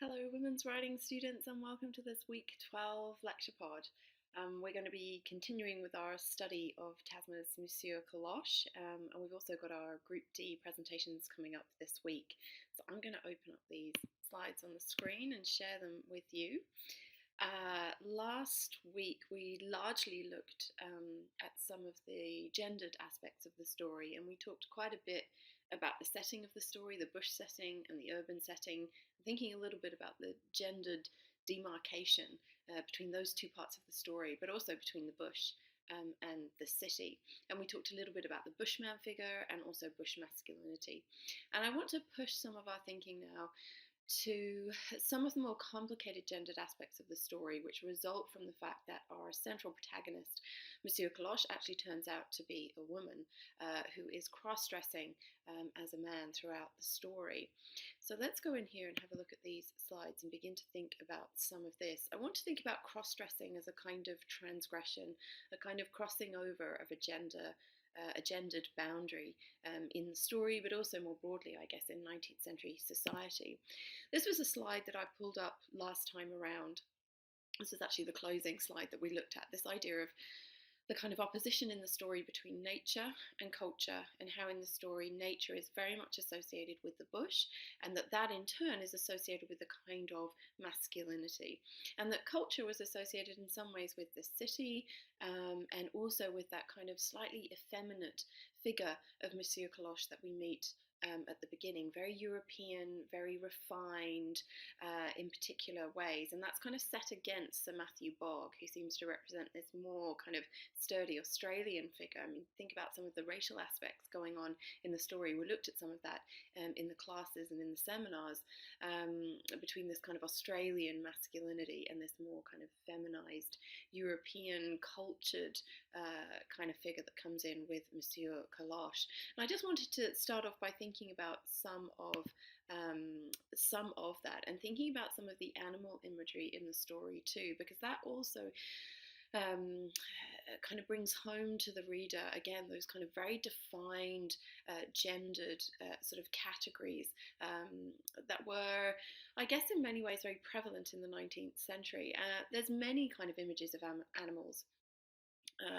Hello, women's writing students, and welcome to this week 12 lecture pod. We're going to be continuing with our study of Tasma's Monsieur Coloche, and we've also got our Group D presentations coming up this week. So I'm going to open up these slides on the screen and share them with you. Last week we largely looked at some of the gendered aspects of the story, and we talked quite a bit about the setting of the story, the bush setting and the urban setting, thinking a little bit about the gendered demarcation between those two parts of the story, but also between the bush and the city. And we talked a little bit about the bushman figure and also bush masculinity. And I want to push some of our thinking now to some of the more complicated gendered aspects of the story, which result from the fact that our central protagonist, Monsieur Coloche, actually turns out to be a woman who is cross-dressing as a man throughout the story. So let's go in here and have a look at these slides and begin to think about some of this. I want to think about cross-dressing as a kind of transgression, a kind of crossing over of a gendered boundary in the story, but also more broadly, I guess, in 19th century society. This was a slide that I pulled up last time around. This was actually the closing slide that we looked at, this idea of the kind of opposition in the story between nature and culture, and how in the story nature is very much associated with the bush, and that in turn is associated with a kind of masculinity, and that culture was associated in some ways with the city, and also with that kind of slightly effeminate figure of Monsieur Coloche that we meet at the beginning, very European, very refined in particular ways. And that's kind of set against Sir Matthew Bogg, who seems to represent this more kind of sturdy Australian figure. I mean, think about some of the racial aspects going on in the story. We looked at some of that in the classes and in the seminars, between this kind of Australian masculinity and this more kind of feminized European cultured kind of figure that comes in with Monsieur Coloche. And I just wanted to start off by thinking about some of that, and thinking about some of the animal imagery in the story too, because that also kind of brings home to the reader again those kind of very defined gendered sort of categories that were, I guess, in many ways very prevalent in the 19th century. There's many kind of images of animals,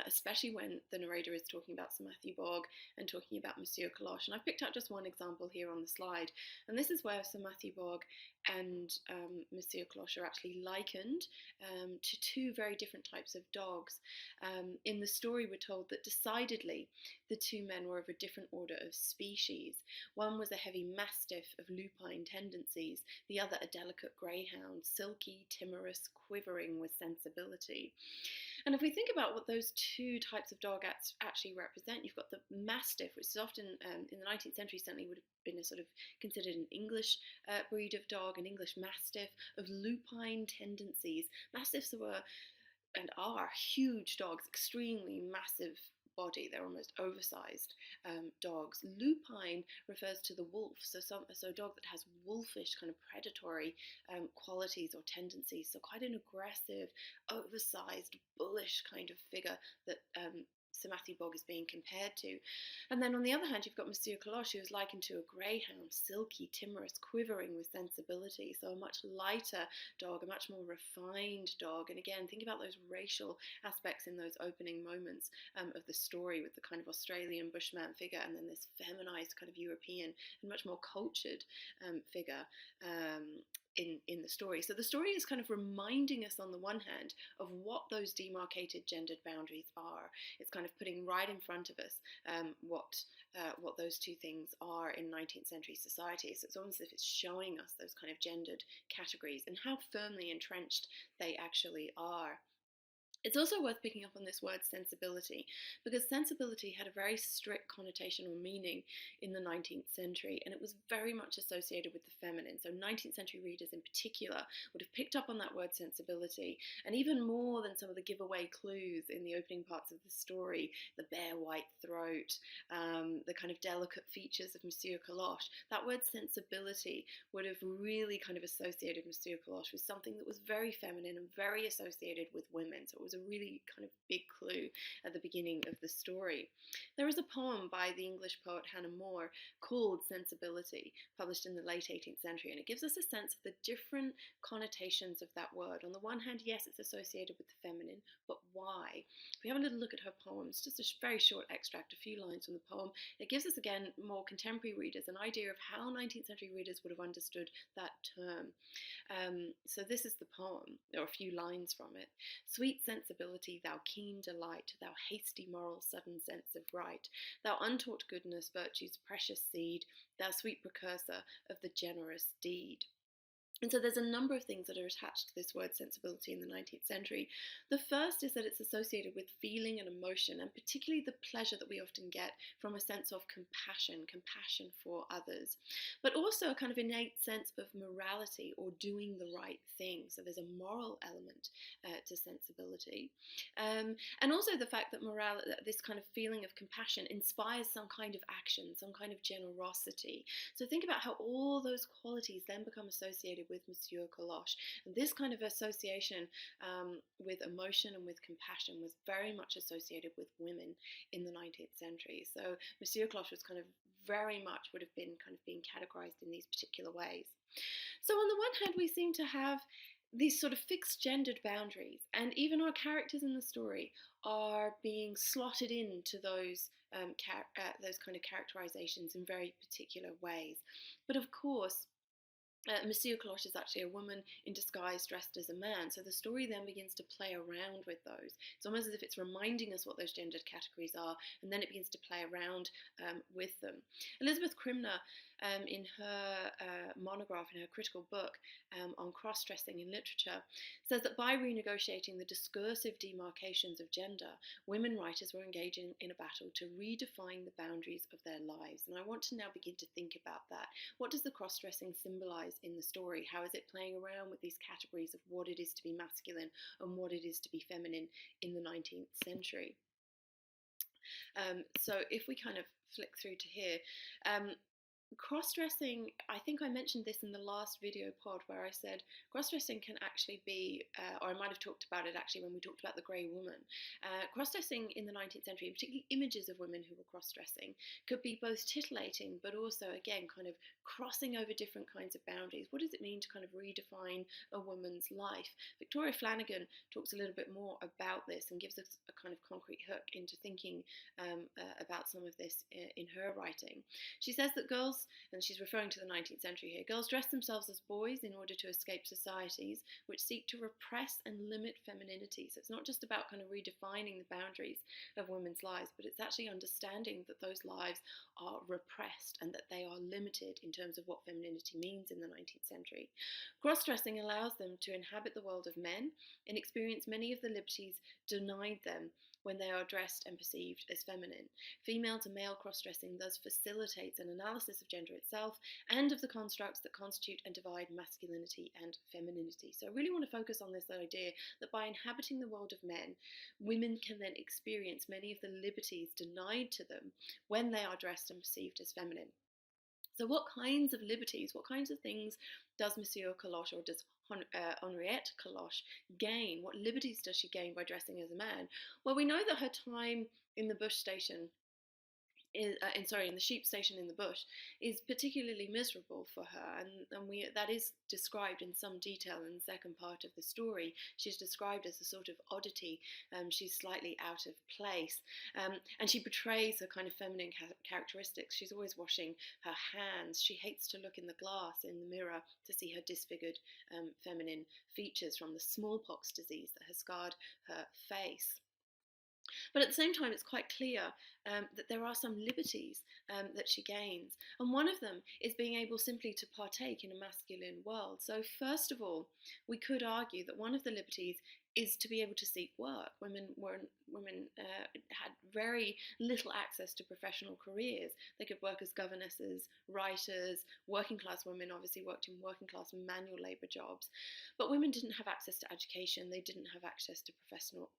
especially when the narrator is talking about Sir Matthew Bogg and talking about Monsieur Coloche. And I've picked out just one example here on the slide. And this is where Sir Matthew Bogg and Monsieur Coloche are actually likened to two very different types of dogs. In the story, we're told that decidedly the two men were of a different order of species. One was a heavy mastiff of lupine tendencies, the other a delicate greyhound, silky, timorous, quivering with sensibility. And if we think about what those two types of dog actually represent, you've got the Mastiff, which is often, in the 19th century, certainly would have been a sort of considered an English breed of dog, an English Mastiff of lupine tendencies. Mastiffs were and are huge dogs, extremely massive body. They're almost oversized dogs. Lupine refers to the wolf, so a dog that has wolfish kind of predatory qualities or tendencies. So quite an aggressive, oversized, bullish kind of figure that Sir Matthew Bogg is being compared to. And then on the other hand, you've got Monsieur Coloche, who is likened to a greyhound, silky, timorous, quivering with sensibility. So a much lighter dog, a much more refined dog. And again, think about those racial aspects in those opening moments of the story, with the kind of Australian bushman figure and then this feminized kind of European and much more cultured figure in the story. So the story is kind of reminding us on the one hand of what those demarcated gendered boundaries are. It's kind of putting right in front of us what those two things are in 19th century society. So it's almost as if it's showing us those kind of gendered categories and how firmly entrenched they actually are. It's also worth picking up on this word sensibility, because sensibility had a very strict connotation or meaning in the 19th century, and it was very much associated with the feminine. So 19th century readers in particular would have picked up on that word sensibility, and even more than some of the giveaway clues in the opening parts of the story, the bare white throat, the kind of delicate features of Monsieur Coloche, that word sensibility would have really kind of associated Monsieur Coloche with something that was very feminine and very associated with women. So it was was a really kind of big clue at the beginning of the story. There is a poem by the English poet Hannah More called Sensibility, published in the late 18th century, and it gives us a sense of the different connotations of that word. On the one hand, yes, it's associated with the feminine, but why? If we have a little look at her poems, just a very short extract, a few lines from the poem, it gives us again, more contemporary readers, an idea of how 19th century readers would have understood that term. So this is the poem, or a few lines from it. Sweet sensibility, thou keen delight, thou hasty moral sudden sense of right, thou untaught goodness, virtue's precious seed, thou sweet precursor of the generous deed. And so there's a number of things that are attached to this word sensibility in the 19th century. The first is that it's associated with feeling and emotion, and particularly the pleasure that we often get from a sense of compassion for others, but also a kind of innate sense of morality or doing the right thing. So there's a moral element to sensibility. And also the fact that this kind of feeling of compassion inspires some kind of action, some kind of generosity. So think about how all those qualities then become associated with Monsieur Coloche. And this kind of association with emotion and with compassion was very much associated with women in the 19th century. So Monsieur Coloche was kind of very much would have been kind of being categorized in these particular ways. So on the one hand, we seem to have these sort of fixed gendered boundaries, and even our characters in the story are being slotted into those kind of characterizations in very particular ways. But of course, Monsieur Cloche is actually a woman in disguise dressed as a man, so the story then begins to play around with those. It's almost as if it's reminding us what those gendered categories are, and then it begins to play around with them. Elizabeth Crimner, in her monograph, in her critical book on cross-dressing in literature, says that by renegotiating the discursive demarcations of gender, women writers were engaging in a battle to redefine the boundaries of their lives. And I want to now begin to think about that. What does the cross-dressing symbolize in the story? How is it playing around with these categories of what it is to be masculine and what it is to be feminine in the 19th century? So if we kind of flick through to here, cross-dressing, I think I mentioned this in the last video pod where I said cross-dressing can actually be, or I might have talked about it actually when we talked about the grey woman. Cross-dressing in the 19th century, and particularly images of women who were cross-dressing, could be both titillating but also, again, kind of crossing over different kinds of boundaries. What does it mean to kind of redefine a woman's life? Victoria Flanagan talks a little bit more about this and gives us a kind of concrete hook into thinking about some of this in her writing. She says that girls, and she's referring to the 19th century here, girls dress themselves as boys in order to escape societies which seek to repress and limit femininity. So it's not just about kind of redefining the boundaries of women's lives, but it's actually understanding that those lives are repressed and that they are limited in terms of what femininity means in the 19th century. Cross-dressing allows them to inhabit the world of men and experience many of the liberties denied them when they are dressed and perceived as feminine. Female to male cross-dressing thus facilitates an analysis of gender itself and of the constructs that constitute and divide masculinity and femininity. So I really want to focus on this idea that by inhabiting the world of men, women can then experience many of the liberties denied to them when they are dressed and perceived as feminine. So what kinds of liberties, what kinds of things does Monsieur Coloche, or does Henriette Coloche gain? What liberties does she gain by dressing as a man? Well, we know that her time in the bush station in the sheep station in the bush is particularly miserable for her, and that is described in some detail in the second part of the story. She's described as a sort of oddity. She's slightly out of place, and she betrays her kind of feminine characteristics. She's always washing her hands. She hates to look in the glass, in the mirror, to see her disfigured feminine features from the smallpox disease that has scarred her face. But at the same time, it's quite clear that there are some liberties that she gains. And one of them is being able simply to partake in a masculine world. So first of all, we could argue that one of the liberties is to be able to seek work. Women had very little access to professional careers. They could work as governesses, writers. Working class women obviously worked in working class manual labour jobs. But women didn't have access to education. They didn't have access to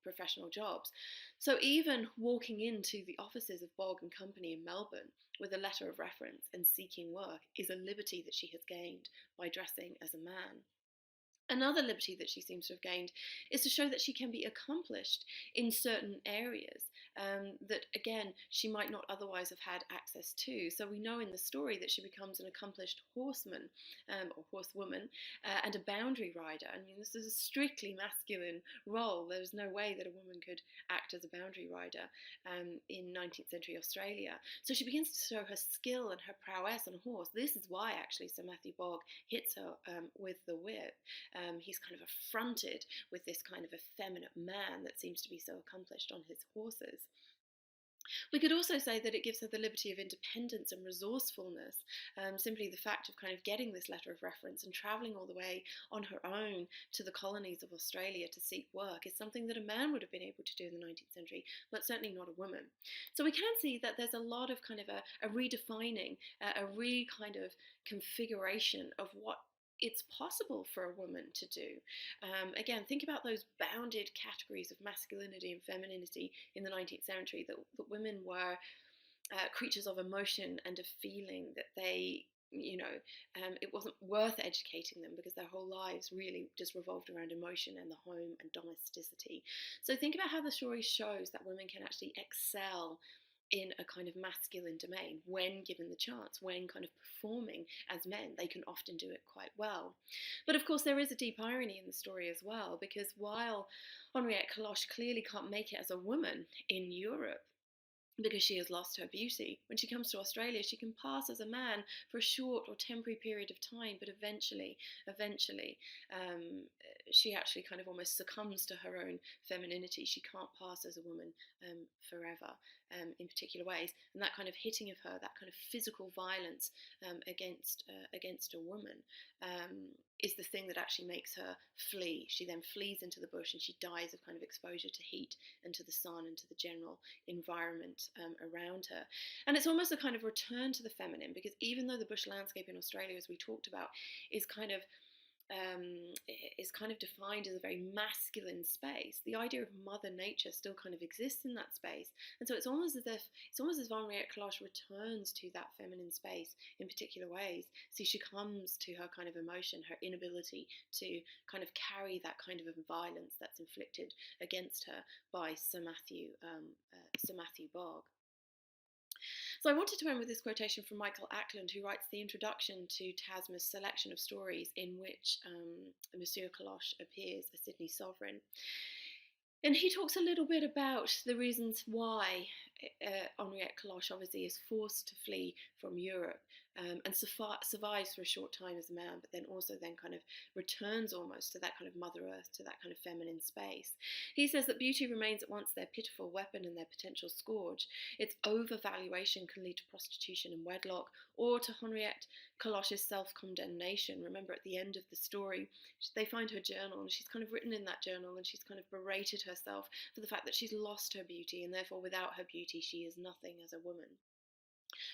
professional jobs. So even walking into the offices of Bog and Company in Melbourne with a letter of reference and seeking work is a liberty that she has gained by dressing as a man. Another liberty that she seems to have gained is to show that she can be accomplished in certain areas that, again, she might not otherwise have had access to. So we know in the story that she becomes an accomplished horseman or horsewoman and a boundary rider. I mean, this is a strictly masculine role. There's no way that a woman could act as a boundary rider in 19th century Australia. So she begins to show her skill and her prowess on a horse. This is why, actually, Sir Matthew Bogg hits her with the whip. He's kind of affronted with this kind of effeminate man that seems to be so accomplished on his horses. We could also say that it gives her the liberty of independence and resourcefulness. Simply the fact of kind of getting this letter of reference and travelling all the way on her own to the colonies of Australia to seek work is something that a man would have been able to do in the 19th century, but certainly not a woman. So we can see that there's a lot of kind of a redefining, a kind of configuration of what it's possible for a woman to do. Again, think about those bounded categories of masculinity and femininity in the 19th century, that women were creatures of emotion and of feeling, that they, it wasn't worth educating them because their whole lives really just revolved around emotion and the home and domesticity. So think about how the story shows that women can actually excel in a kind of masculine domain when given the chance, when kind of performing as men. They can often do it quite well. But of course, there is a deep irony in the story as well, because while Henriette Coloche clearly can't make it as a woman in Europe, because she has lost her beauty, when she comes to Australia, she can pass as a man for a short or temporary period of time, but eventually, um, she actually kind of almost succumbs to her own femininity. She can't pass as a woman forever in particular ways, and that kind of hitting of her, that kind of physical violence against a woman, is the thing that actually makes her flee. She then flees into the bush and she dies of kind of exposure to heat and to the sun and to the general environment around her. And it's almost a kind of return to the feminine, because even though the bush landscape in Australia, as we talked about, is kind of defined as a very masculine space, the idea of Mother Nature still kind of exists in that space. And so it's almost as if Henriette Coloche returns to that feminine space in particular ways. So she comes to her kind of emotion, her inability to kind of carry that kind of violence that's inflicted against her by Sir Matthew Bogg. So I wanted to end with this quotation from Michael Ackland, who writes the introduction to Tasma's selection of stories in which Monsieur Coloche appears as Sydney Sovereign. And he talks a little bit about the reasons why Henriette Coloche obviously is forced to flee from Europe and survives for a short time as a man, but then also then kind of returns almost to that kind of Mother Earth, to that kind of feminine space. He says that beauty remains at once their pitiful weapon and their potential scourge. Its overvaluation can lead to prostitution and wedlock, or to Henriette Coloche's self-condemnation. Remember, at the end of the story, they find her journal, and she's kind of written in that journal, and she's kind of berated herself for the fact that she's lost her beauty, and therefore without her beauty she is nothing as a woman.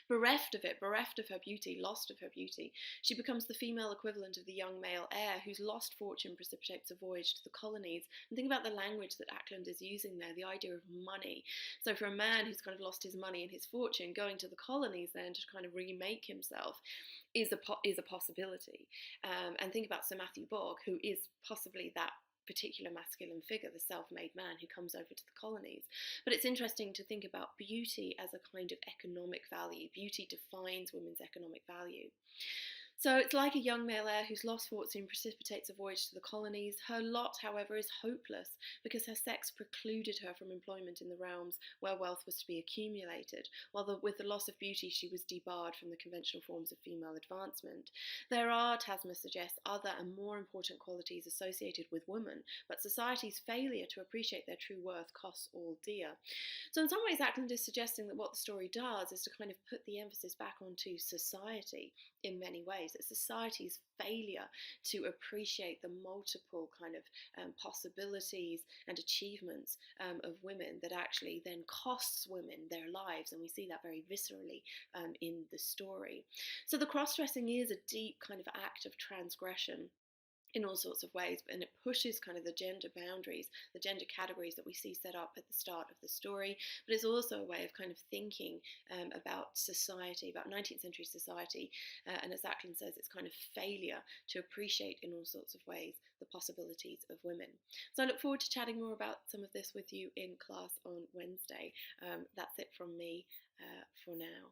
Bereft of it, bereft of her beauty, lost of her beauty, she becomes the female equivalent of the young male heir whose lost fortune precipitates a voyage to the colonies. And think about the language that Ackland is using there, the idea of money. So for a man who's kind of lost his money and his fortune, going to the colonies then to kind of remake himself is a possibility. And think about Sir Matthew Bogg, who is possibly that particular masculine figure, the self-made man who comes over to the colonies. But it's interesting to think about beauty as a kind of economic value. Beauty defines women's economic value. So it's like a young male heir whose lost fortune precipitates a voyage to the colonies. Her lot, however, is hopeless because her sex precluded her from employment in the realms where wealth was to be accumulated, while with the loss of beauty she was debarred from the conventional forms of female advancement. There are, Tasma suggests, other and more important qualities associated with women, but society's failure to appreciate their true worth costs all dear. So in some ways, Ackland is suggesting that what the story does is to kind of put the emphasis back onto society in many ways. That society's failure to appreciate the multiple kind of possibilities and achievements of women that actually then costs women their lives, and we see that very viscerally in the story. So the cross-dressing is a deep kind of act of transgression in all sorts of ways, and it pushes kind of the gender boundaries, the gender categories that we see set up at the start of the story. But it's also a way of kind of thinking about society, about 19th century society, and as Acklin says, it's kind of failure to appreciate in all sorts of ways the possibilities of women. So I look forward to chatting more about some of this with you in class on Wednesday. That's it from me for now.